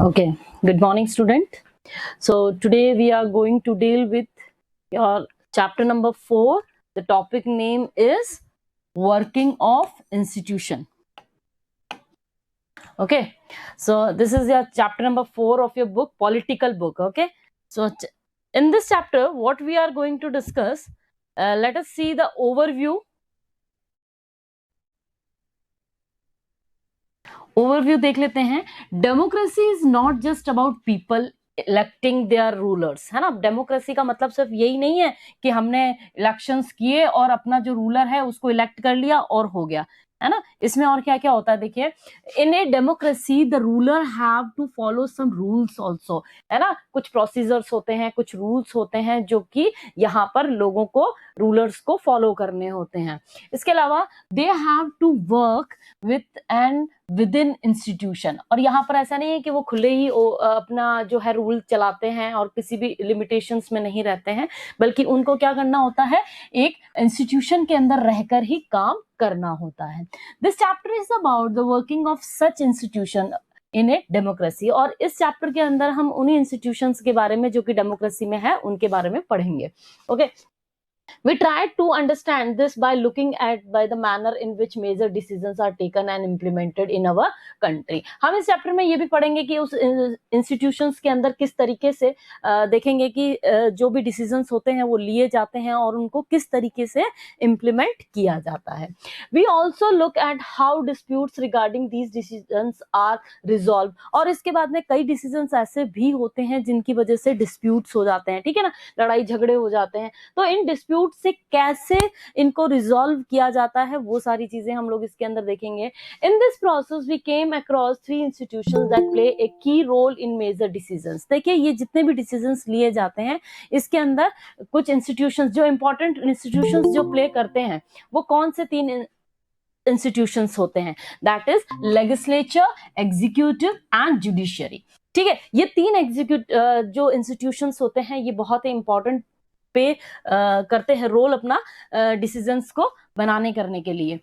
Okay, good morning, student. So today we are going to deal with your chapter number 4. The topic name is working of institution. Okay, so this is your chapter number 4 of your book, political book. Okay, so in this chapter, what we are going to discuss, let us see the overview. Overview देख लेते हैं. Democracy is not just about people electing their rulers, है ना. Democracy का मतलब सिर्फ यही नहीं है कि हमने इलेक्शंस किए और अपना जो रूलर है उसको इलेक्ट कर लिया और हो गया, है ना. इसमें और क्या क्या होता है देखिए. In a democracy the ruler have to follow some rules also, है ना. कुछ प्रोसीजर्स होते हैं, कुछ रूल्स होते हैं जो कि यहाँ पर लोगों को, रूलर्स को फॉलो करने होते हैं. इसके अलावा they have to work with and within institution. और यहाँ पर ऐसा नहीं है कि वो खुले ही अपना जो है रूल चलाते हैं और किसी भी लिमिटेशंस में नहीं रहते हैं, बल्कि उनको क्या करना होता है, एक इंस्टीट्यूशन के अंदर रहकर ही काम करना होता है. This chapter is about the working of such institution in a democracy. और इस चैप्टर के अंदर हम उन्हीं इंस्टीट्यूशंस के बारे में जो कि डेमोक्रेसी में है उनके बारे में पढ़ेंगे. Okay, We tried to understand this by looking at by the manner in which major decisions are taken and implemented in our country. हम इस चैप्टर में ये भी पढ़ेंगे कि उस इंस्टीट्यूशंस के अंदर किस तरीके से देखेंगे कि जो भी डिसीजंस होते हैं वो लिए जाते हैं और उनको किस तरीके से इम्प्लीमेंट किया जाता है. We also look at how disputes regarding these decisions are resolved. और इसके बाद में कई डिसीजंस ऐसे भी होते हैं जिनकी वजह से डिस्प्यूट्स हो जाते हैं, ठीक है ना, लड़ाई झगड़े हो जाते हैं. तो इन डिस्प्यूट से कैसे इनको रिजॉल्व किया जाता है वो सारी चीजें हम लोग इसके अंदर देखेंगे. In this process we came across 3 institutions that play a key role in major decisions. देखिए, ये जितने भी डिसीजंस लिए जाते हैं इसके अंदर कुछ इंस्टीट्यूशंस, जो इंपॉर्टेंट इंस्टीट्यूशंस जो प्ले करते हैं वो कौन से 3 इंस्टीट्यूशंस होते हैं. That is legislature, executive and judiciary. ठीक है, ये 3 जो इंस्टीट्यूशंस होते हैं ये बहुत ही इंपॉर्टेंट पे करते हैं रोल अपना डिसीजंस को बनाने करने के लिए.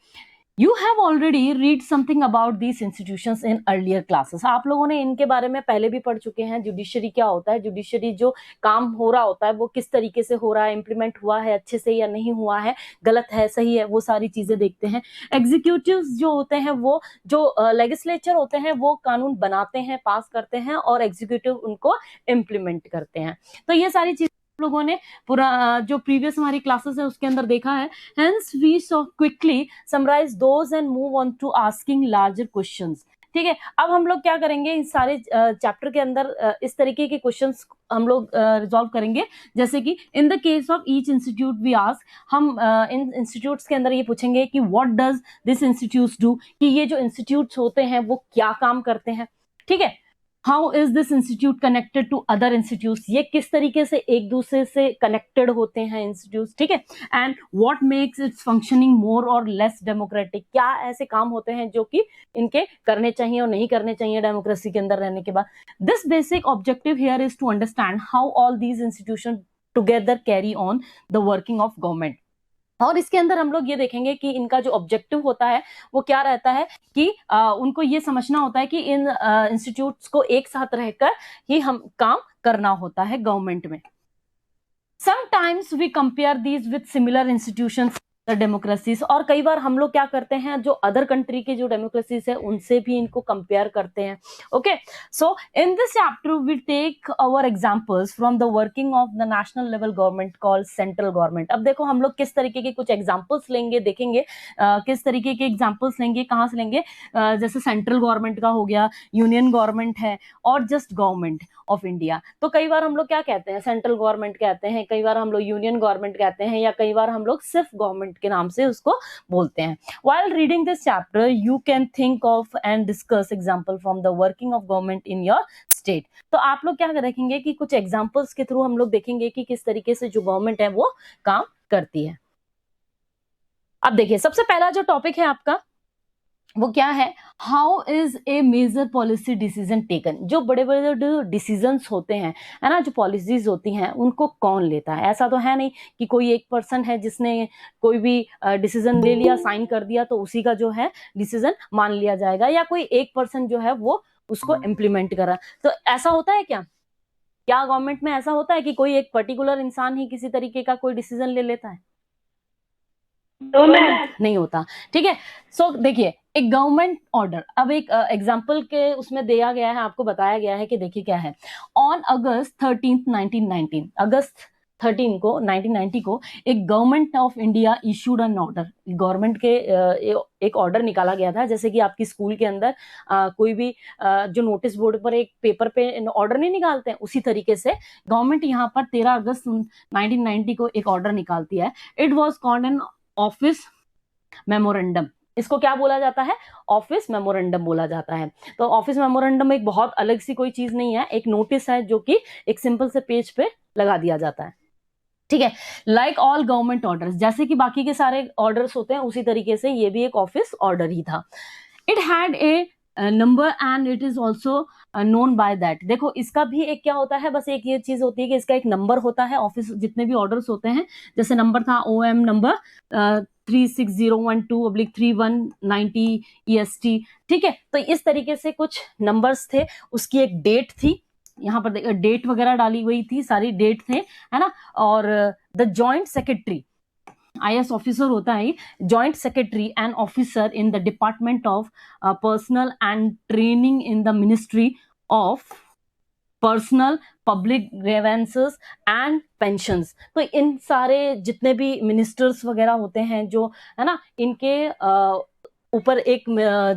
You have already read something about these institutions in earlier classes. आप लोगों ने इनके बारे में पहले भी पढ़ चुके हैं. जुडिशरी क्या होता है, जुडिशरी जो काम हो रहा होता है वो किस तरीके से हो रहा है, इम्प्लीमेंट हुआ है अच्छे से या नहीं हुआ है, गलत है सही है, वो सारी चीजें देखते हैं. एग्जीक्यूटिव्स जो होते हैं वो जो लेजिस्लेचर होते हैं वो कानून बनाते हैं, पास करते हैं, और एग्जीक्यूटिव उनको इम्प्लीमेंट करते हैं. तो ये सारी चीजें लोगों ने पूरा जो प्रीवियस हमारी क्लासेस है उसके अंदर देखा है. Hence we so quickly summarize those and move on to asking larger questions. ठीक है, अब हम लोग क्या करेंगे, इस सारे चैप्टर के अंदर इस तरीके के क्वेश्चंस हम लोग रिजॉल्व करेंगे. जैसे कि in the case of each institute we ask, हम इन इंस्टीट्यूट्स के अंदर ये पूछेंगे कि what does this institute do, कि ये जो इंस्टीट्यूट्स होते हैं वो क्या काम करते हैं. ठीक है, how is this institute connected to other institute, ये किस तरीके से एक दूसरे से कनेक्टेड होते हैं इंस्टीट्यूट. ठीक है, and what makes its functioning more और लेस डेमोक्रेटिक, क्या ऐसे काम होते हैं जो कि इनके करने चाहिए और नहीं करने चाहिए डेमोक्रेसी के अंदर रहने के बाद. This basic objective here is to understand how all these institution together carry on the working of government. और इसके अंदर हम लोग ये देखेंगे कि इनका जो ऑब्जेक्टिव होता है वो क्या रहता है कि उनको ये समझना होता है कि इन इंस्टीट्यूट्स को एक साथ रहकर ही हम काम करना होता है गवर्नमेंट में. Sometimes we compare these with similar institutions democracies, और कई बार हम लोग क्या करते हैं जो अदर कंट्री के जो डेमोक्रेसीज है उनसे भी इनको कंपेयर करते हैं. Okay, so in this chapter we take our examples from the working of the national level government called central government. अब देखो हम लोग किस तरीके के कुछ एग्जांपल्स लेंगे, देखेंगे किस तरीके के एग्जांपल्स लेंगे, कहाँ से लेंगे. जैसे सेंट्रल गवर्नमेंट का हो गया, यूनियन गवर्नमेंट है, और जस्ट गवर्नमेंट ऑफ इंडिया. तो कई बार हम लोग क्या कहते हैं, सेंट्रल गवर्नमेंट कहते हैं, कई बार हम लोग यूनियन गवर्नमेंट कहते हैं, या कई बार हम लोग सिर्फ गवर्नमेंट के नाम से उसको बोलते हैं. While reading this chapter, you can think of and discuss example from the working of government in your state. तो आप लोग क्या देखेंगे कि कुछ एग्जांपल्स के थ्रू हम लोग देखेंगे कि किस तरीके से जो गवर्नमेंट है वो काम करती है. अब देखिए, सबसे पहला जो टॉपिक है आपका वो क्या है, how is a major policy decision taken. जो बड़े बड़े जो डिसीजंस होते हैं, है ना, जो पॉलिसीज होती हैं उनको कौन लेता है. ऐसा तो है नहीं कि कोई एक पर्सन है जिसने कोई भी डिसीजन ले लिया, साइन कर दिया तो उसी का जो है डिसीजन मान लिया जाएगा, या कोई एक पर्सन जो है वो उसको इम्प्लीमेंट करा। तो ऐसा होता है क्या, क्या गवर्नमेंट में ऐसा होता है कि कोई एक पर्टिकुलर इंसान ही किसी तरीके का कोई डिसीजन ले लेता है? तो मैम नहीं होता। ठीक है। सो देखिए, एक गवर्नमेंट ऑर्डर, अब एक एग्जांपल के उसमें दिया गया है, आपको बताया गया है कि देखिए क्या है। ऑन अगस्त 13 1919, अगस्त 13 को 1990 को एक government of India issued N order, government के एक ऑर्डर निकाला गया था। जैसे कि आपकी स्कूल के अंदर कोई भी जो नोटिस बोर्ड पर एक पेपर पे ऑर्डर नहीं निकालते हैं, उसी तरीके से गवर्नमेंट यहाँ पर 13 अगस्त 1990 को एक ऑर्डर निकालती है। It was called an office memorandum. इसको क्या बोला जाता है? ऑफिस मेमोरेंडम बोला जाता है। तो ऑफिस मेमोरेंडम एक बहुत अलग सी कोई चीज नहीं है, एक नोटिस है जो कि एक सिंपल से पेज पे लगा दिया जाता है। ठीक है। लाइक ऑल गवर्नमेंट ऑर्डर्स, जैसे कि बाकी के सारे ऑर्डर्स होते हैं उसी तरीके से ये भी एक ऑफिस ऑर्डर ही था। It had a number and it is also known by that. देखो इसका भी एक क्या होता है, बस एक ये चीज होती है कि इसका एक नंबर होता है। ऑफिस जितने भी ऑर्डर्स होते हैं, जैसे नंबर था OM नंबर 36012/3190 EST। ठीक है। तो इस तरीके से कुछ नंबर्स थे, उसकी एक डेट थी, यहाँ पर डेट वगैरह डाली हुई थी, सारी डेट थे, है ना। और the joint secretary, IS officer होता है, joint secretary and officer in the department of personal and training in the ministry of personnel public grievances and pensions. तो इन सारे जितने भी मिनिस्टर्स वगैरह होते हैं जो, है ना, इनके ऊपर एक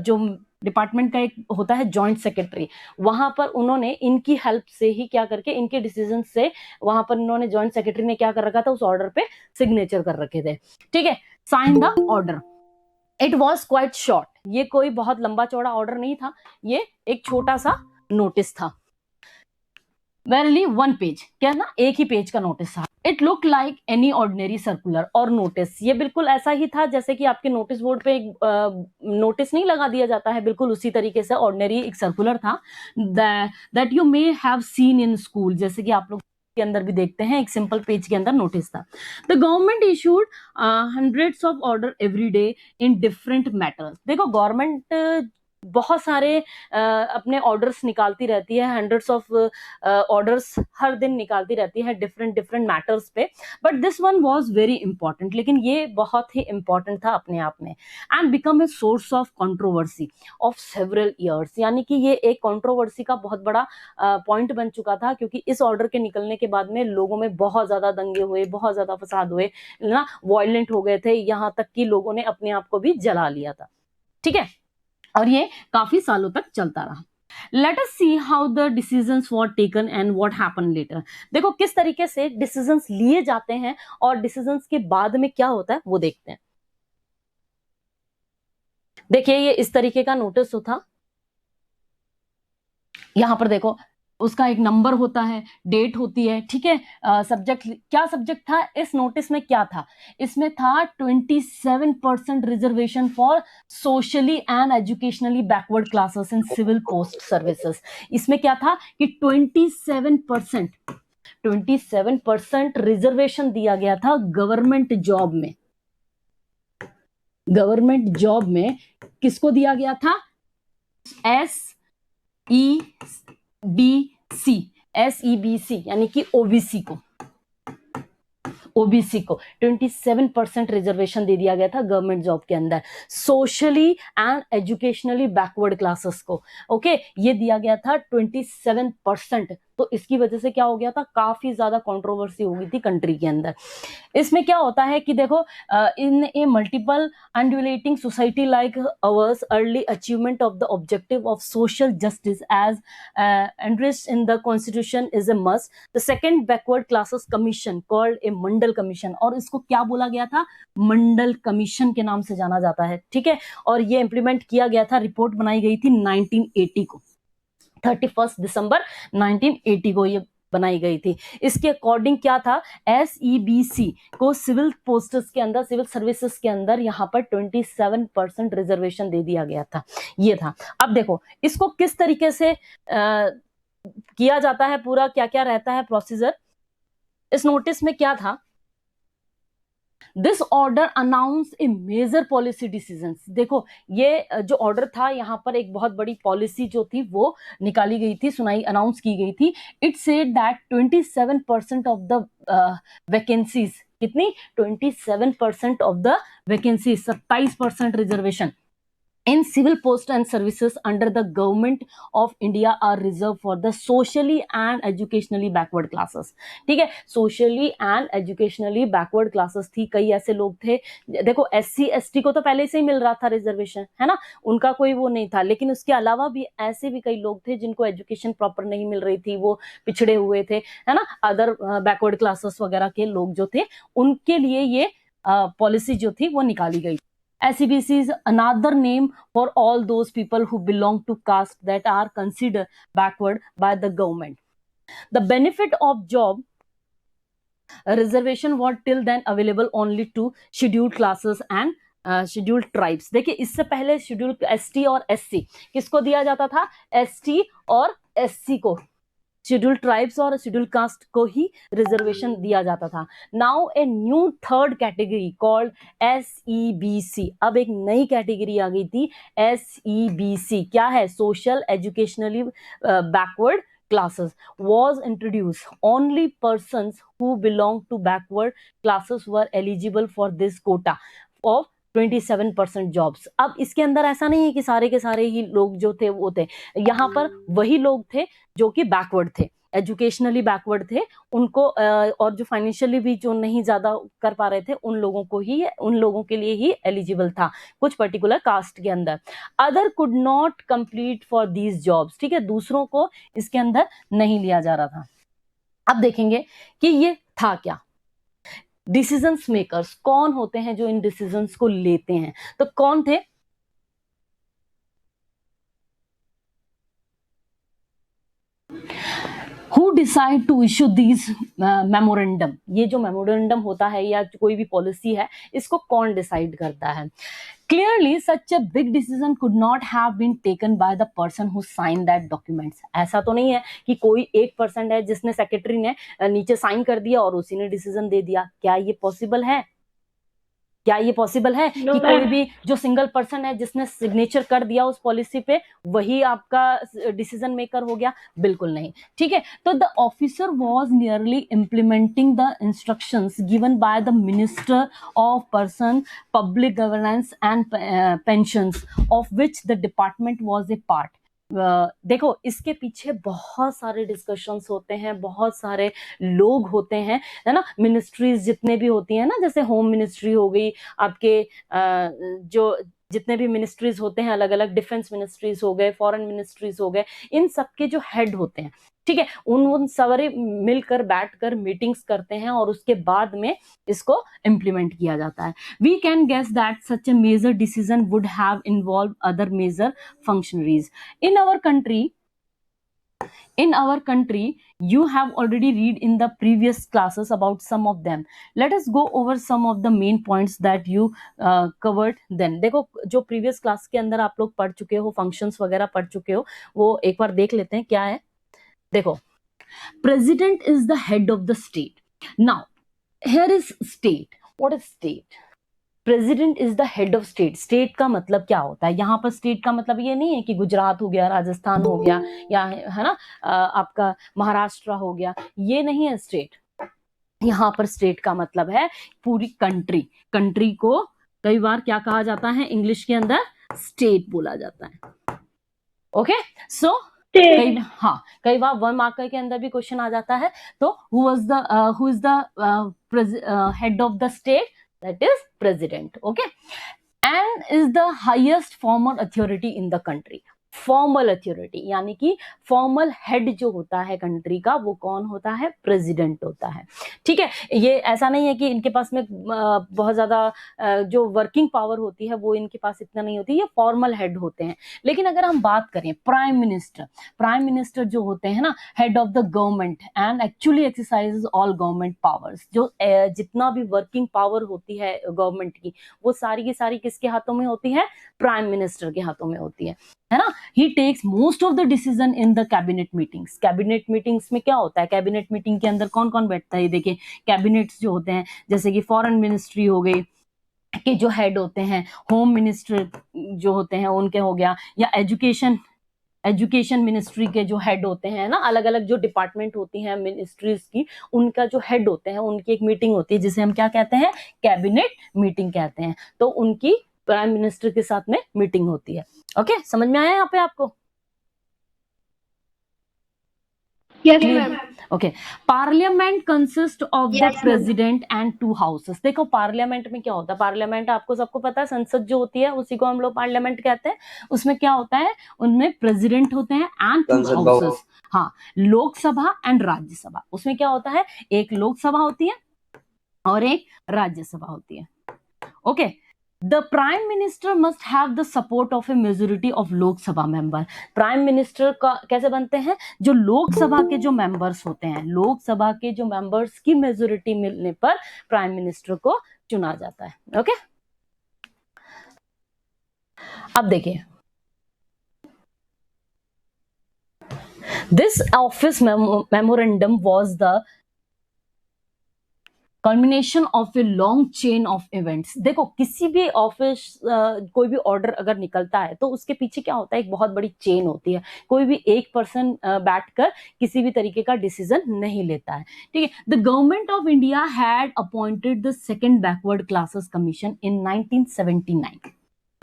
जो डिपार्टमेंट का एक होता है जॉइंट सेक्रेटरी, वहां पर उन्होंने इनकी हेल्प से ही क्या करके, इनके डिसीजन से वहां पर इन्होंने जॉइंट सेक्रेटरी ने क्या कर रखा था, उस ऑर्डर पे सिग्नेचर कर रखे थे। ठीक है। Sign the order. It was quite short, ये कोई बहुत लंबा चौड़ा ऑर्डर नहीं था, ये एक छोटा सा नोटिस था। वेरली 1 पेज, क्या ना, एक ही पेज का नोटिस था। It look like any ordinary circular और नोटिस, ये बिल्कुल ऐसा ही था जैसे कि आपके नोटिस बोर्ड पे नोटिस नहीं लगा दिया जाता है, बिल्कुल उसी तरीके से ऑर्डिनरी एक सर्कुलर था। That you may have seen in school, जैसे कि आप लोग के अंदर भी देखते हैं, एक सिंपल पेज के अंदर नोटिस था। The government issued hundreds of order every day in different matters. देखो गवर्नमेंट बहुत सारे अपने ऑर्डर्स निकालती रहती है, हंड्रेड्स ऑफ ऑर्डर्स हर दिन निकालती रहती है डिफरेंट डिफरेंट मैटर्स पे। But this one was very important, लेकिन ये बहुत ही इंपॉर्टेंट था अपने आप में। And become a source of controversy of several years, यानी कि ये एक कंट्रोवर्सी का बहुत बड़ा पॉइंट बन चुका था, क्योंकि इस ऑर्डर के निकलने के बाद में लोगों में बहुत ज्यादा दंगे हुए, बहुत ज्यादा फसाद हुए ना, वायलेंट हो गए थे, यहाँ तक कि लोगों ने अपने आप को भी जला लिया था। ठीक है। और ये काफी सालों तक चलता रहा। Let us see how the decisions were taken and what happen later. देखो किस तरीके से डिसीजंस लिए जाते हैं और डिसीजंस के बाद में क्या होता है वो देखते हैं। देखिए ये इस तरीके का नोटिस था, यहां पर देखो उसका एक नंबर होता है, डेट होती है। ठीक है। सब्जेक्ट, क्या सब्जेक्ट था इस नोटिस में, क्या था इसमें, था 27% reservation for socially and educationally backward classes in civil post services. इसमें क्या था कि 27% रिजर्वेशन दिया गया था गवर्नमेंट जॉब में। गवर्नमेंट जॉब में किसको दिया गया था? SEBC यानी कि ओबीसी को, 27% रिजर्वेशन दे दिया गया था गवर्नमेंट जॉब के अंदर, socially and educationally backward classes को। ओके, ये दिया गया था 27%। तो इसकी वजह से क्या हो गया था, काफी ज्यादा कंट्रोवर्सी हो गई थी कंट्री के अंदर। इसमें क्या होता है कि देखो in a multiple undulating society like ours early achievement of the objective of social justice as addressed in the constitution is a must. The second backward classes commission called a Mandal commission, और इसको क्या बोला गया था, मंडल commission के नाम से जाना जाता है। ठीक है। और ये इंप्लीमेंट किया गया था, रिपोर्ट बनाई गई थी 1980 को, 31 दिसंबर 1980 को ये बनाई गई थी। इसके अकॉर्डिंग क्या था, SEBC को सिविल पोस्ट्स के अंदर, सिविल सर्विसेज के अंदर यहाँ पर 27% रिजर्वेशन दे दिया गया था, ये था। अब देखो इसको किस तरीके से किया जाता है, पूरा क्या क्या रहता है प्रोसीजर। इस नोटिस में क्या था, this order announce a major policy decisions. देखो ये जो ऑर्डर था यहाँ पर एक बहुत बड़ी पॉलिसी जो थी वो निकाली गई थी, सुनाई अनाउंस की गई थी। It said that 27% of the vacancies, कितनी 27% of the vacancies, 27% reservation in civil post and services under the government of India are reserved for the socially and educationally backward classes। ठीक है, socially and educationally backward classes थी। कई ऐसे लोग थे, देखो SC ST को तो पहले से ही मिल रहा था रिजर्वेशन, है ना, उनका कोई वो नहीं था, लेकिन उसके अलावा भी ऐसे भी कई लोग थे जिनको एजुकेशन प्रॉपर नहीं मिल रही थी, वो पिछड़े हुए थे, है ना, अदर बैकवर्ड क्लासेस वगैरह के लोग जो थे उनके लिए ये पॉलिसी जो थी वो निकाली गई। SEBC is another name for all those people who belong to caste that are considered backward by the government. The benefit of job reservation was till then available only to scheduled classes and scheduled tribes. देखिए इससे पहले scheduled ST और SC किसको दिया जाता था, ST और SC को, शेड्यूल्ड ट्राइब्स और शेड्यूल्ड कास्ट को ही रिजर्वेशन दिया जाता था। Now a new third category called SEBC, अब एक नई कैटेगरी आ गई थी SEBC, क्या है, social educationally backward classes was introduced. Only persons who belong to backward classes were eligible for this quota of 27% jobs. अब इसके अंदर ऐसा नहीं है कि सारे के सारे ही लोग जो थे वो थे, यहाँ पर वही लोग थे जो कि बैकवर्ड थे, एजुकेशनली बैकवर्ड थे, उनको और जो फाइनेंशियली भी जो नहीं ज्यादा कर पा रहे थे उन लोगों के लिए ही एलिजिबल था कुछ पर्टिकुलर कास्ट के अंदर। Other could not complete for these jobs, ठीक है, दूसरों को इसके अंदर नहीं लिया जा रहा था। अब देखेंगे कि ये था क्या। डिसीजंस मेकर्स कौन होते हैं जो इन डिसीजंस को लेते हैं, तो कौन थे, who decide to issue this memorandum. ये जो मेमोरेंडम होता है या कोई भी पॉलिसी है इसको कौन डिसाइड करता है। Clearly, such a big decision could not have been taken by the person who signed that documents। ऐसा तो नहीं है कि कोई एक पर्सन है जिसने सेक्रेटरी ने नीचे साइन कर दिया और उसी ने डिसीजन दे दिया। क्या ये पॉसिबल है, क्या ये पॉसिबल है कि कोई भी जो सिंगल पर्सन है जिसने सिग्नेचर कर दिया उस पॉलिसी पे वही आपका डिसीजन मेकर हो गया? बिल्कुल नहीं। ठीक है, तो the officer was nearly implementing the instructions given by the minister of person public governance and pensions of which the department was a part. देखो इसके पीछे बहुत सारे डिस्कशंस होते हैं, बहुत सारे लोग होते हैं, है ना, मिनिस्ट्रीज जितने भी होती हैं ना, जैसे होम मिनिस्ट्री हो गई, आपके जो जितने भी मिनिस्ट्रीज होते हैं अलग अलग, डिफेंस मिनिस्ट्रीज हो गए, फॉरेन मिनिस्ट्रीज हो गए, इन सबके जो हेड होते हैं, ठीक है, उन सारे मिलकर बैठकर मीटिंग्स करते हैं और उसके बाद में इसको इम्प्लीमेंट किया जाता है। We can guess that such a major decision would have involve other major functionaries in our country. You have already read in the previous classes about some of them. Let us go over some of the main points that you covered then। देखो जो previous class के अंदर आप लोग पढ़ चुके हो, functions वगैरह पढ़ चुके हो, वो एक बार देख लेते हैं क्या है। देखो, president is the head of the state। Now here is state। what is state? President is the head of state. State का मतलब क्या होता है, यहाँ पर स्टेट का मतलब ये नहीं है कि गुजरात हो गया, राजस्थान हो गया, या है ना आपका महाराष्ट्र हो गया, ये नहीं है स्टेट। यहाँ पर स्टेट का मतलब है पूरी कंट्री। कंट्री को कई बार क्या कहा जाता है, इंग्लिश के अंदर स्टेट बोला जाता है। ओके, सो कई बार 1 मार्क के अंदर भी क्वेश्चन आ जाता है, तो who is the head of the state? That is president। okay, and is the highest formal authority in the country। Formal authority यानी कि फॉर्मल हेड जो होता है कंट्री का वो कौन होता है? प्रेसिडेंट होता है। ठीक है, ये ऐसा नहीं है कि इनके पास में बहुत ज्यादा जो वर्किंग पावर होती है वो इनके पास इतना नहीं होती, ये फॉर्मल हेड होते हैं। लेकिन अगर हम बात करें प्राइम मिनिस्टर जो होते हैं ना, head of the government and actually exercises all government powers. जो जितना भी वर्किंग पावर होती है गवर्नमेंट की वो सारी की सारी किसके हाथों में होती है? प्राइम मिनिस्टर के हाथों में होती है ना। He takes most of the decision in the cabinet meetings. Cabinet meetings में क्या होता है, कैबिनेट मीटिंग के अंदर कौन कौन बैठता है, देखिए कैबिनेट्स जो होते हैं जैसे कि फॉरेन मिनिस्ट्री हो गई के जो हेड होते हैं, होम मिनिस्टर जो होते हैं उनके हो गया, या एजुकेशन मिनिस्ट्री के जो हेड होते हैं ना, अलग अलग जो डिपार्टमेंट होती हैं मिनिस्ट्रीज की, उनका जो हेड होते हैं उनकी एक मीटिंग होती है जिसे हम क्या कहते हैं, कैबिनेट मीटिंग कहते हैं। तो उनकी प्राइम मिनिस्टर के साथ में मीटिंग होती है। ओके, समझ में आया यहाँ पे आपको? Yes ma'am. Okay, parliament consist of the Yes, ma'am. President and 2 houses. देखो पार्लियामेंट में क्या होता है, पार्लियामेंट आपको सबको पता है, संसद जो होती है उसी को हम लोग पार्लियामेंट कहते हैं। उसमें क्या होता है, उनमें प्रेसिडेंट होते हैं एंड 2 संसद हाउसेस। हाँ, लोकसभा एंड राज्यसभा। उसमें क्या होता है, एक लोकसभा होती है और एक राज्यसभा होती है। Okay, the prime minister must have the support of A majority of Lok Sabha member. Prime minister का कैसे बनते हैं, जो लोकसभा के जो मेंबर्स होते हैं, लोकसभा के जो मेंबर्स की मेजोरिटी मिलने पर प्राइम मिनिस्टर को चुना जाता है। ओके, अब देखिए, this office memorandum was the culmination of a long chain of events. देखो किसी भी ऑफिस कोई भी ऑर्डर अगर निकलता है तो उसके पीछे क्या होता है, एक बहुत बड़ी चेन होती है। कोई भी एक पर्सन बैठकर किसी भी तरीके का डिसीजन नहीं लेता है, ठीक है। The government of India had appointed the second backward classes commission इन 1979।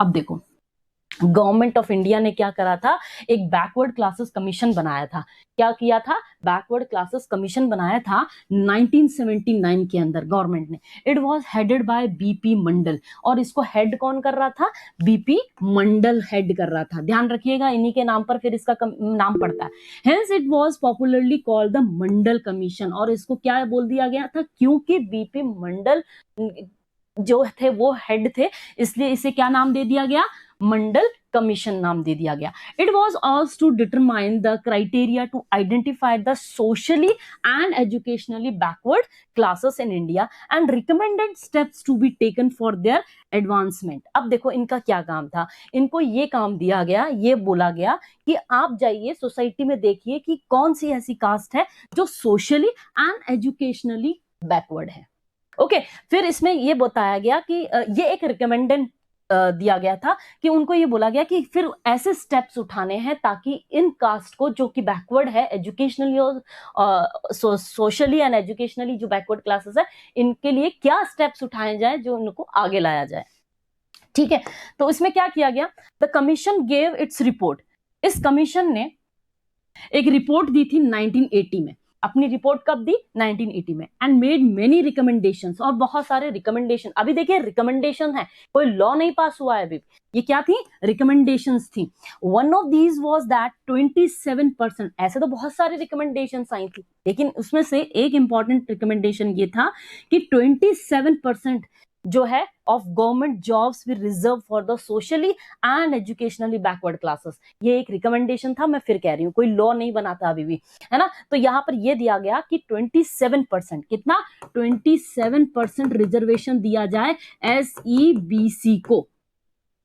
अब देखो गवर्नमेंट ऑफ इंडिया ने क्या करा था, एक बैकवर्ड क्लासेस कमीशन बनाया था। क्या किया था, बैकवर्ड क्लासेस कमीशन बनाया था 1979 के अंदर गवर्नमेंट ने। It was headed by BP Mandal, और इसको हेड कौन कर रहा था, बीपी मंडल हेड कर रहा था। ध्यान रखिएगा, इन्हीं के नाम पर फिर इसका नाम पड़ता है। Hence it was popularly called the Mandal commission. और इसको क्या बोल दिया गया था, क्योंकि बीपी मंडल जो थे वो हेड थे, इसलिए इसे क्या नाम दे दिया गया, मंडल कमीशन नाम दे दिया गया। It was also to determine the criteria to identify the socially and educationally backward classes in India and recommended steps to be taken for their advancement. अब देखो इनका क्या काम था, इनको ये काम दिया गया, ये बोला गया कि आप जाइए सोसाइटी में देखिए कि कौन सी ऐसी कास्ट है जो सोशली एंड एजुकेशनली बैकवर्ड है। ओके, फिर इसमें ये बताया गया कि ये एक रिकमेंडेड दिया गया था कि उनको ये बोला गया कि फिर ऐसे स्टेप्स उठाने हैं ताकि इन कास्ट को जो कि बैकवर्ड है एजुकेशनली और सोशली एंड एजुकेशनली, जो बैकवर्ड क्लासेस है, इनके लिए क्या स्टेप्स उठाए जाए जो उनको आगे लाया जाए। ठीक है, तो इसमें क्या किया गया, the commission gave its report. इस कमीशन ने एक रिपोर्ट दी थी 1980 में। अपनी रिपोर्ट कब दी, 1980 में। एंड मेड मेनी रिकमेंडेशंस, और बहुत सारे रिकमेंडेशन। अभी देखिए रिकमेंडेशन है, कोई लॉ नहीं पास हुआ है अभी, ये क्या थी, रिकमेंडेशंस थी। One of these was that 27%, ऐसे तो बहुत सारे रिकमेंडेशंस आई थी, लेकिन उसमें से एक इंपॉर्टेंट रिकमेंडेशन ये था कि 27% जो है of government jobs will reserve for the socially and educationally backward classes. ये एक रिकमेंडेशन था, मैं फिर कह रही हूँ, कोई लॉ नहीं बना था अभी भी, है ना। तो यहाँ पर ये दिया गया कि 27%, कितना, 27% रिजर्वेशन दिया जाए SEBC को,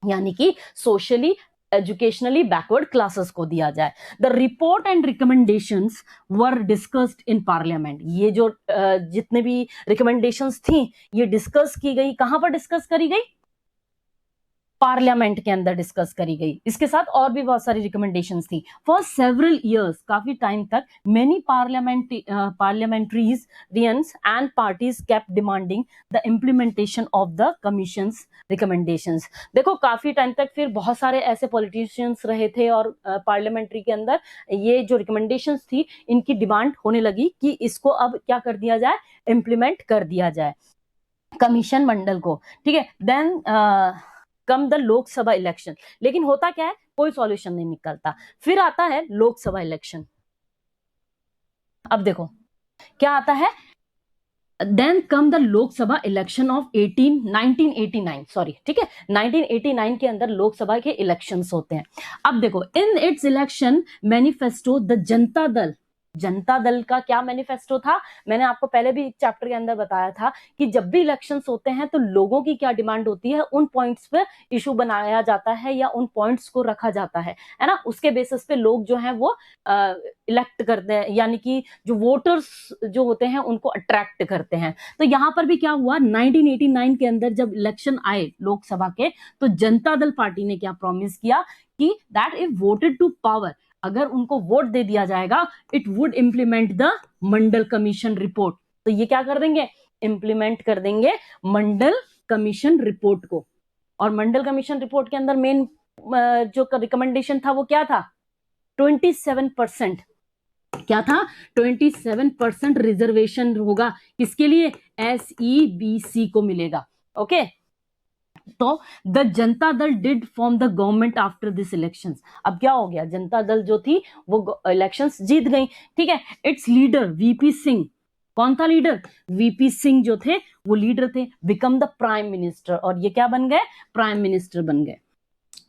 यानी कि सोशली एजुकेशनली बैकवर्ड क्लासेस को दिया जाए। The report and recommendations were discussed in parliament. ये जो जितने भी रिकमेंडेशंस थी ये डिस्कस की गई, कहां पर डिस्कस करी गई, पार्लियामेंट के अंदर डिस्कस करी गई। इसके साथ और भी बहुत सारी रिकमेंडेशंस थी। फॉर सेवरल इयर्स, काफी टाइम तक, many parliamentarians and parties kept demanding the implementation of the commissions recommendations. देखो काफी टाइम तक फिर बहुत सारे ऐसे पॉलिटिशियंस रहे थे और पार्लियामेंट्री के अंदर ये जो रिकमेंडेशंस थी इनकी डिमांड होने लगी कि इसको अब क्या कर दिया जाए, इम्प्लीमेंट कर दिया जाए कमीशन मंडल को। ठीक है, then come the Lok Sabha election. लेकिन होता क्या है, कोई सॉल्यूशन नहीं निकलता। फिर आता है लोकसभा इलेक्शन। अब देखो क्या आता है, then come the Lok Sabha election of 1989, sorry, ठीक है, 1989 के अंदर लोकसभा के इलेक्शंस होते हैं। अब देखो, in its election manifesto the Janata Dal Janata Dal का क्या मैनिफेस्टो था, मैंने आपको पहले भी एक चैप्टर के अंदर बताया था कि जब भी इलेक्शंस होते हैं तो लोगों की क्या डिमांड होती है, उन पॉइंट्स पे इशू बनाया जाता है या उन पॉइंट्स को रखा जाता है ना, उसके बेसिस पे लोग जो हैं वो इलेक्ट करते हैं, यानी कि जो वोटर्स जो होते हैं उनको अट्रैक्ट करते हैं। तो यहां पर भी क्या हुआ, 1989 के अंदर जब इलेक्शन आए लोकसभा के, तो जनता दल पार्टी ने क्या प्रॉमिस किया कि that if voted to power, अगर उनको वोट दे दिया जाएगा, it would implement the Mandal commission report. तो ये क्या कर देंगे, इंप्लीमेंट कर देंगे मंडल कमीशन रिपोर्ट को। और मंडल कमीशन रिपोर्ट के अंदर मेन जो रिकमेंडेशन था वो क्या था, 27%। क्या था, 27% रिजर्वेशन होगा, किसके लिए, SEBC को मिलेगा। ओके, तो the Janata Dal did form the government after this elections. अब क्या हो गया, जनता दल जो थी वो इलेक्शंस जीत गई, ठीक है। इट्स लीडर VP सिंह, कौन था लीडर, VP सिंह जो थे वो लीडर थे, बिकम द प्राइम मिनिस्टर, और ये क्या बन गए, प्राइम मिनिस्टर बन गए।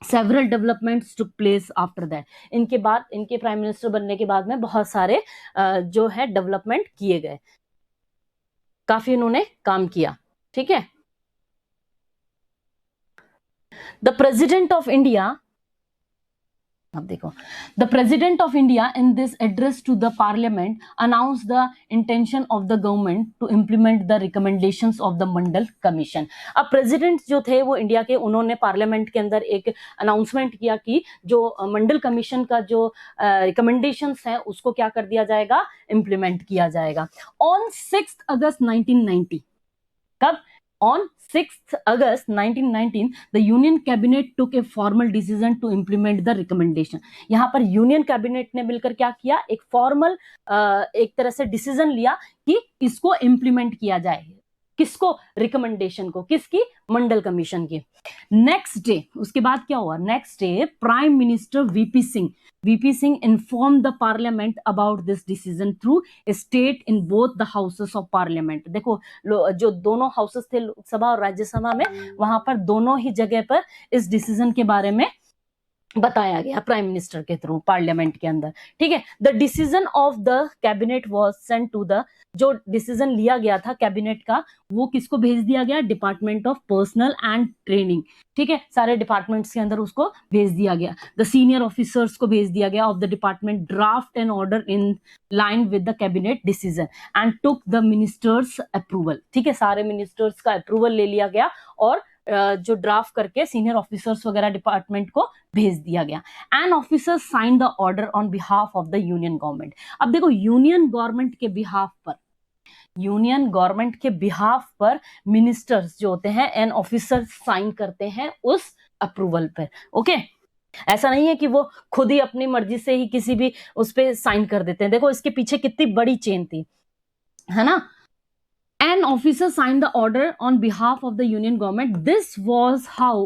Several developments took place after that, इनके बाद, इनके प्राइम मिनिस्टर बनने के बाद में बहुत सारे जो है डेवलपमेंट किए गए, काफी इन्होंने काम किया, ठीक है। द प्रेसिडेंट ऑफ इंडिया, अब देखो, the president of India in this address to the parliament announce the intention of the government to implement the recommendations of the Mandal commission. अब प्रेसिडेंट जो थे वो इंडिया के, उन्होंने पार्लियामेंट के अंदर एक अनाउंसमेंट किया कि जो मंडल कमीशन का जो रिकमेंडेशंस है उसको क्या कर दिया जाएगा, इम्प्लीमेंट किया जाएगा। ऑन 6 अगस्त 1990, कब, on 6th August 1919 the Union Cabinet took a formal decision to implement the recommendation। यहाँ पर यूनियन कैबिनेट ने मिलकर क्या किया, एक फॉर्मल एक तरह से डिसीजन लिया कि इसको इंप्लीमेंट किया जाए, किसको, रिकमेंडेशन को, किसकी, मंडल कमीशन की। नेक्स्ट डे, उसके बाद क्या हुआ, next day prime minister VP Singh inform the parliament about this decision through state in both the houses of parliament. देखो जो दोनों हाउसेस थे, लोकसभा और राज्यसभा में, वहां पर दोनों ही जगह पर इस डिसीजन के बारे में बताया गया प्राइम मिनिस्टर के थ्रू पार्लियामेंट के अंदर, ठीक है। The decision of the cabinet was sent to the, जो डिसीजन लिया गया था कैबिनेट का, वो किसको भेज दिया गया, department of personal and training, ठीक है, सारे डिपार्टमेंट्स के अंदर उसको भेज दिया गया। द सीनियर ऑफिसर्स को भेज दिया गया of the department draft an order in line with the cabinet decision and took the ministers approval, ठीक है, सारे मिनिस्टर्स का अप्रूवल ले लिया गया और जो ड्राफ्ट करके सीनियर ऑफिसर्स वगैरह डिपार्टमेंट को भेज दिया गया। An officer sign the order on behalf of the union government. अब देखो, यूनियन गवर्नमेंट के बिहाफ पर, यूनियन गवर्नमेंट के बिहाफ पर मिनिस्टर्स जो होते हैं, एन ऑफिसर साइन करते हैं उस अप्रूवल पर। ओके, ऐसा नहीं है कि वो खुद ही अपनी मर्जी से ही किसी भी उस पर साइन कर देते हैं। देखो इसके पीछे कितनी बड़ी चेन थी, है ना। An officer signed the order on behalf of the union government. This was how,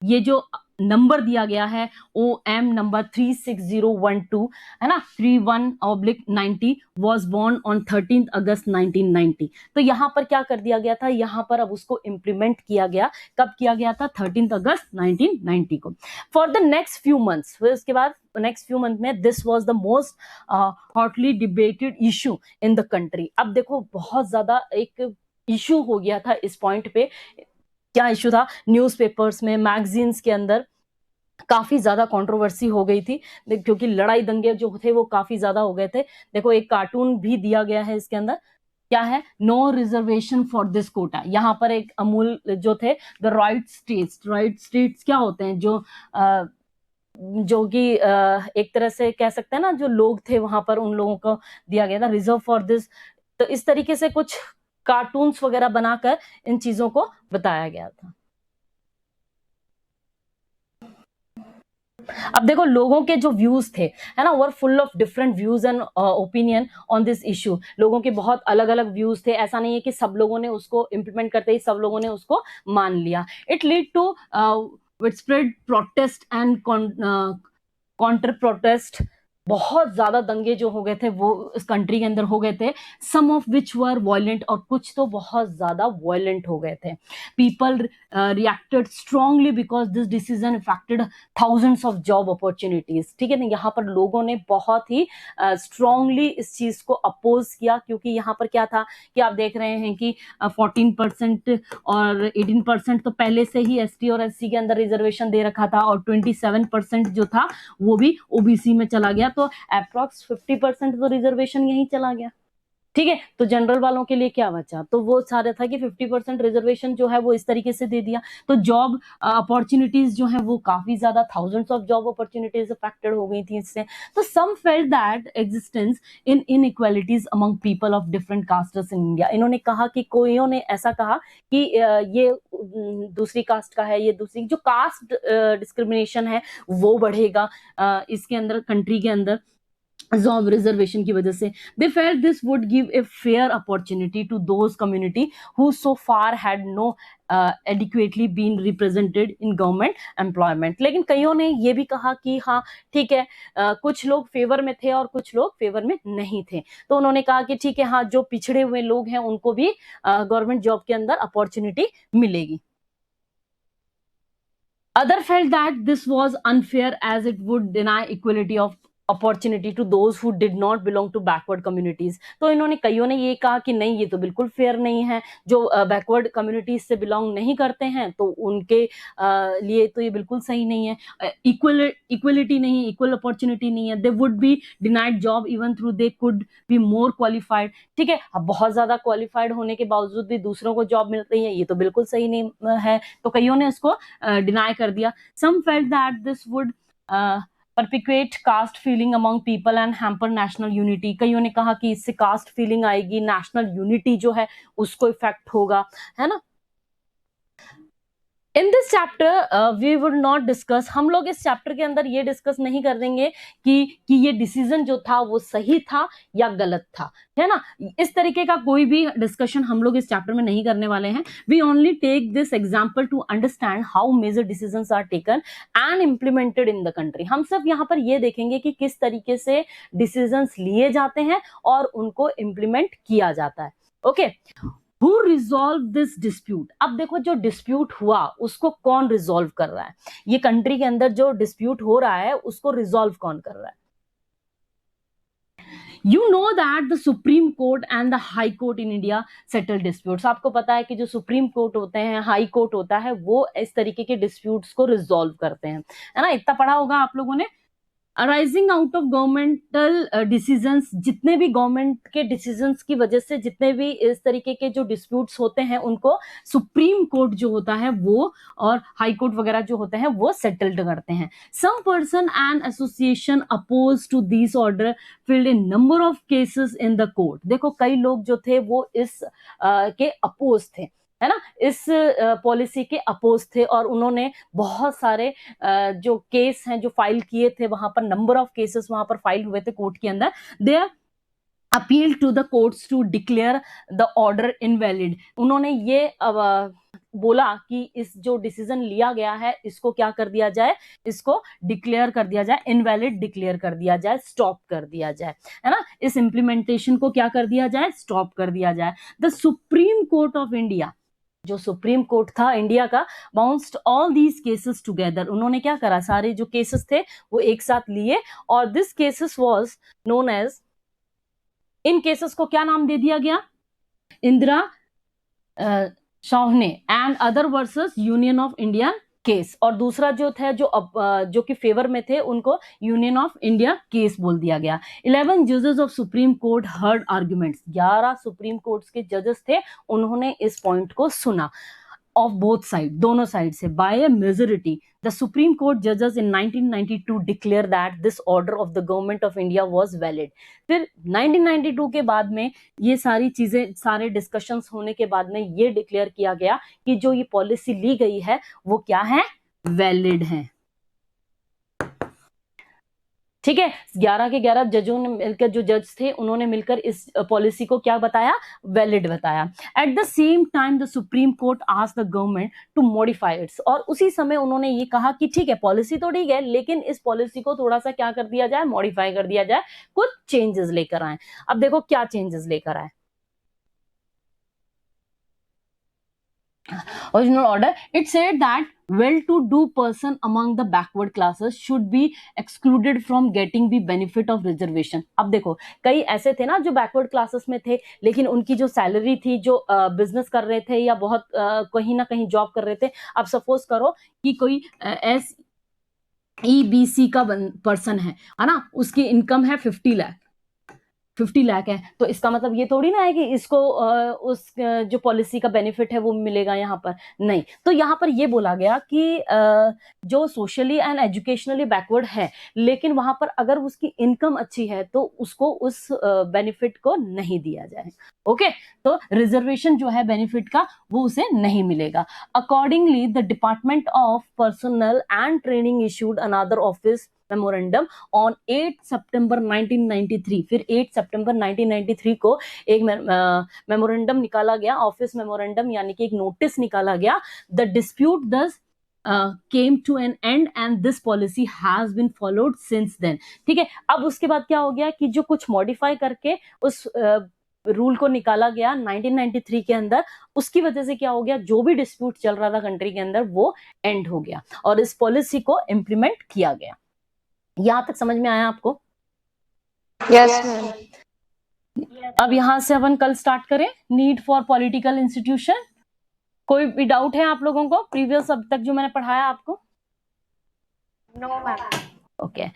ये जो नंबर दिया गया है OM नंबर 36012 है ना, 31/90 was born on 13th August 1990। तो यहाँ पर क्या कर दिया गया था, यहाँ पर अब उसको इम्प्लीमेंट किया गया, कब किया गया था, 13th अगस्त 1990 को। For the next few months, फिर उसके बाद नेक्स्ट फ्यू मंथ में this was the most hotly debated issue in the country. अब देखो बहुत ज्यादा एक इशू हो गया था इस पॉइंट पे। क्या इशू था, न्यूज़पेपर्स में, मैगजीन्स के अंदर काफी ज्यादा कंट्रोवर्सी हो गई थी, क्योंकि लड़ाई दंगे जो थे वो काफी ज्यादा हो गए थे। देखो एक कार्टून भी दिया गया है इसके अंदर, क्या है, no reservation for this quota. यहाँ पर एक अमूल जो थे, द राइट स्टेट्स क्या होते हैं, जो कि एक तरह से कह सकते हैं ना, जो लोग थे वहां पर उन लोगों को दिया गया था रिजर्व फॉर दिस। तो इस तरीके से कुछ कार्टून्स वगैरह बनाकर इन चीजों को बताया गया था। अब देखो लोगों के जो व्यूज थे, है ना, were full of different views and opinion on this issue. लोगों के बहुत अलग अलग व्यूज थे, ऐसा नहीं है कि सब लोगों ने उसको इम्प्लीमेंट करते ही सब लोगों ने उसको मान लिया। It lead to widespread protest and counter protest बहुत ज्यादा दंगे जो हो गए थे वो इस कंट्री के अंदर हो गए थे, सम ऑफ विच वर वायलेंट, और कुछ तो बहुत ज्यादा वायलेंट हो गए थे. People reacted strongly because this decision affected thousands of job opportunities. ठीक है ना, यहाँ पर लोगों ने बहुत ही स्ट्रांगली इस चीज को अपोज किया, क्योंकि यहाँ पर क्या था कि आप देख रहे हैं कि 14% और 18% तो पहले से ही एसटी और एससी के अंदर रिजर्वेशन दे रखा था, और 27% जो था वो भी ओबीसी में चला गया, तो अप्रॉक्स 50% तो रिजर्वेशन यही चला गया. ठीक है, तो जनरल वालों के लिए क्या बचा, तो वो सारा था कि 50% रिजर्वेशन जो है वो इस तरीके से दे दिया, तो जॉब अपॉर्चुनिटीज जो है वो काफी ज्यादा, thousands of job opportunities affected हो गई थी इससे. तो some felt that existence in inequalities among people of different castes in India. इन्होंने कहा कि कोइयों ने ऐसा कहा कि ये दूसरी कास्ट का है, ये दूसरी, जो कास्ट डिस्क्रिमिनेशन है वो बढ़ेगा इसके अंदर, कंट्री के अंदर जॉब रिजर्वेशन की वजह से. They felt this would give a fair opportunity to those community who so far had no adequately been represented in government employment. लेकिन कईयों ने ये भी कहा कि हाँ ठीक है, कुछ लोग फेवर में थे और कुछ लोग फेवर में नहीं थे, तो उन्होंने कहा कि ठीक है, हाँ जो पिछड़े हुए लोग हैं उनको भी गवर्नमेंट जॉब के अंदर अपॉर्चुनिटी मिलेगी. Other felt that this was unfair as it would deny equality of opportunity to those who did not belong to backward communities. तो इन्होंने, कईयों ने ये कहा कि नहीं, ये तो बिल्कुल फेयर नहीं है, जो बैकवर्ड कम्युनिटीज से बिलोंग नहीं करते हैं तो उनके लिए तो ये बिल्कुल सही नहीं है, इक्वलिटी नहीं, इक्वल अपॉर्चुनिटी नहीं है. They would be denied job even through they could be more qualified. ठीक है, अब बहुत ज्यादा क्वालिफाइड होने के बावजूद भी दूसरों को जॉब मिल रही है, ये तो बिल्कुल सही नहीं है, तो कईयों ने इसको डिनाई कर दिया. Some felt that this would perpetuate caste feeling among people and hamper national unity. कईयों ने कहा कि इससे कास्ट फीलिंग आएगी, नेशनल यूनिटी जो है उसको इफेक्ट होगा, है ना. In this chapter we would not discuss, हम लोग इस चैप्टर के अंदर ये डिस्कस नहीं कर देंगे कि ये डिसीजन जो था वो सही था या गलत था, है ना. इस तरीके का कोई भी डिस्कशन हम लोग इस चैप्टर में नहीं करने वाले हैं. We only take this example to understand how major decisions are taken and implemented in the country. हम सब यहाँ पर ये देखेंगे कि किस तरीके से डिसीजंस लिए जाते हैं और उनको इम्प्लीमेंट किया जाता है. Okay, Who resolved this dispute? अब देखो, जो डिस्प्यूट हुआ उसको कौन रिजॉल्व कर रहा है, ये कंट्री के अंदर जो डिस्प्यूट हो रहा है उसको रिजॉल्व कौन कर रहा है. You know that the Supreme Court and the High Court in India settle disputes. आपको पता है कि जो सुप्रीम कोर्ट होते हैं, हाई कोर्ट होता है, वो इस तरीके के डिस्प्यूट्स को रिजॉल्व करते हैं, है ना. इतना पढ़ा होगा आप लोगों ने. Arising out of governmental decisions, जितने भी गवर्नमेंट के डिसीजंस की वजह से जितने भी इस तरीके के जो डिस्प्यूट्स होते हैं उनको सुप्रीम कोर्ट जो होता है वो और हाई कोर्ट वगैरह जो होते हैं वो सेटल्ड करते हैं. Some person and association oppose to this order filed in number of cases in the court. देखो, कई लोग जो थे वो इस के अपोज थे, है ना, इस पॉलिसी के अपोज थे, और उन्होंने बहुत सारे जो केस हैं जो फाइल किए थे, वहां पर नंबर ऑफ केसेस वहां पर फाइल हुए थे कोर्ट के अंदर. They appeal to the courts to declare the order invalid. उन्होंने ये बोला कि इस जो डिसीजन लिया गया है इसको क्या कर दिया जाए, इसको डिक्लेयर कर दिया जाए, इनवैलिड डिक्लेयर कर दिया जाए, स्टॉप कर दिया जाए, है ना. इस इंप्लीमेंटेशन को क्या कर दिया जाए, स्टॉप कर दिया जाए. The supreme court of India, जो सुप्रीम कोर्ट था इंडिया का, bounced all these cases together. उन्होंने क्या करा, सारे जो केसेस थे वो एक साथ लिए, और this cases was known as, इन केसेस को क्या नाम दे दिया गया, Indira Sawhney and other versus union of India case. और दूसरा जो था जो कि फेवर में थे उनको यूनियन ऑफ इंडिया केस बोल दिया गया. 11 जजेस of supreme court heard arguments. 11 supreme court के जजेस थे, उन्होंने इस पॉइंट को सुना ऑफ बोथ साइड, दोनों साइड से. By a majority the supreme court जजेस in 1992 declare that this order of the government of India was valid. फिर 1992 के बाद में ये सारी चीजें, सारे डिस्कशंस होने के बाद में ये डिक्लेयर किया गया कि जो ये पॉलिसी ली गई है वो क्या है, वैलिड है. ठीक है, 11 के 11 जजों ने मिलकर, जो जज थे उन्होंने मिलकर इस पॉलिसी को क्या बताया, वैलिड बताया। At the same time the supreme court asked the government to modify its, और उसी समय उन्होंने ये कहा कि ठीक है पॉलिसी तो ठीक है, लेकिन इस पॉलिसी को थोड़ा सा क्या कर दिया जाए, मॉडिफाई कर दिया जाए, कुछ चेंजेस लेकर आए। अब देखो क्या चेंजेस लेकर आए। Original order, it said that well-to-do person among the backward classes should be excluded from getting the benefit of reservation। अब देखो कई ऐसे थे ना जो बैकवर्ड क्लासेस में थे, लेकिन उनकी जो सैलरी थी, जो बिजनेस कर रहे थे या बहुत कहीं ना कहीं जॉब कर रहे थे। अब सपोज करो कि कोई SEBC का पर्सन है ना, उसकी इनकम है 50 लाख, 50 लाख है, तो इसका मतलब ये थोड़ी ना है कि इसको उस जो पॉलिसी का बेनिफिट है वो मिलेगा यहाँ पर, नहीं। तो यहाँ पर ये बोला गया कि जो सोशली एंड एजुकेशनली बैकवर्ड है, लेकिन वहां पर अगर उसकी इनकम अच्छी है तो उसको उस बेनिफिट को नहीं दिया जाए। ओके, तो रिजर्वेशन जो है बेनिफिट का वो उसे नहीं मिलेगा। Accordingly the department of personal and training issued another office memorandum on 8 सितंबर 1993। फिर 8 सितंबर 1993 को एक मेमोरेंडम निकाला गया, ऑफिस मेमोरेंडम, यानी कि एक नोटिस निकाला गया। द डिस्प्यूट दस came to an end and this policy has been followed since then। ठीक है, अब उसके बाद क्या हो गया कि जो कुछ मॉडिफाई करके उस रूल को निकाला गया 1993 के अंदर, उसकी वजह से क्या हो गया, जो भी डिस्प्यूट चल रहा था कंट्री के अंदर वो एंड हो गया और इस पॉलिसी को इंप्लीमेंट किया गया। यहां तक समझ में आया आपको? Yes, ma'am. अब यहां से अपन कल स्टार्ट करें नीड फॉर पॉलिटिकल इंस्टीट्यूशन। कोई भी डाउट है आप लोगों को प्रीवियस अब तक जो मैंने पढ़ाया आपको? No, ma'am. ओके।